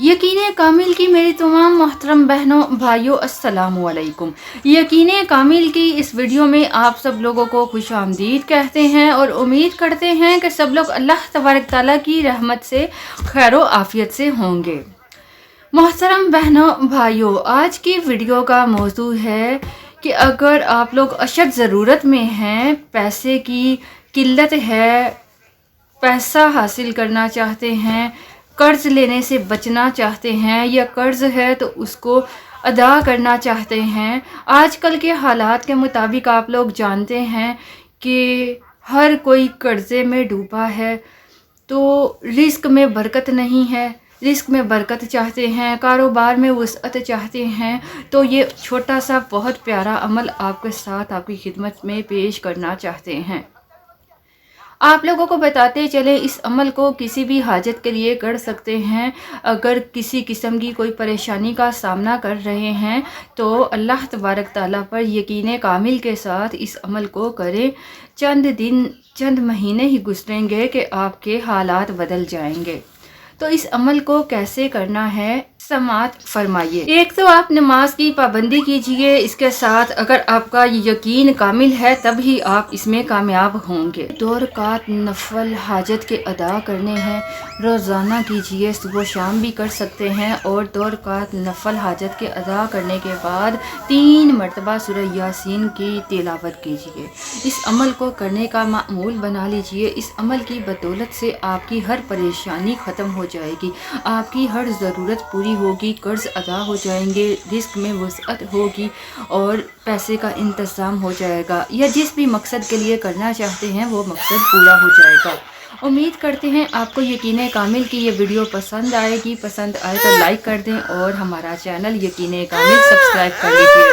यकीन कामिल की मेरी तमाम मोहतरम बहनों भाइयों अस्सलामु अलैकुम। यकीन कामिल की इस वीडियो में आप सब लोगों को खुशामदीद कहते हैं और उम्मीद करते हैं कि सब लोग अल्लाह तबारक ताला की रहमत से खैर आफियत से होंगे। मोहतरम बहनों भाइयों, आज की वीडियो का मौजू है कि अगर आप लोग अशद ज़रूरत में हैं, पैसे की किल्लत है, पैसा हासिल करना चाहते हैं, कर्ज़ लेने से बचना चाहते हैं या कर्ज़ है तो उसको अदा करना चाहते हैं। आजकल के हालात के मुताबिक आप लोग जानते हैं कि हर कोई कर्ज़े में डूबा है, तो रिस्क में बरकत नहीं है। रिस्क में बरकत चाहते हैं, कारोबार में वसअत चाहते हैं, तो ये छोटा सा बहुत प्यारा अमल आपके साथ आपकी खिदमत में पेश करना चाहते हैं। आप लोगों को बताते चले, इस अमल को किसी भी हाजत के लिए कर सकते हैं। अगर किसी किस्म की कोई परेशानी का सामना कर रहे हैं तो अल्लाह तबारक ताला पर यकीन कामिल के साथ इस अमल को करें। चंद दिन चंद महीने ही गुजरेंगे कि आपके हालात बदल जाएंगे। तो इस अमल को कैसे करना है समात फरमाइए। एक तो आप नमाज की पाबंदी कीजिए, इसके साथ अगर आपका यकीन कामिल है तब ही आप इसमें कामयाब होंगे। 2 रकात नफल हाजत के अदा करने हैं, रोज़ाना कीजिए, सुबह शाम भी कर सकते हैं। और 2 रकात नफल हाजत के अदा करने के बाद 3 मरतबा सूरह यासीन की तिलावत कीजिए। इस अमल को करने का मामूल बना लीजिए। इस अमल की बदौलत से आपकी हर परेशानी ख़त्म हो जाएगी, आपकी हर ज़रूरत पूरी होगी, कर्ज अदा हो जाएंगे, रिस्क में वसअत होगी और पैसे का इंतज़ाम हो जाएगा, या जिस भी मकसद के लिए करना चाहते हैं वो मकसद पूरा हो जाएगा। उम्मीद करते हैं आपको यकीन कामिल की ये वीडियो पसंद आएगी। पसंद आए तो लाइक कर दें और हमारा चैनल यकीन कामिल सब्सक्राइब कर लीजिए।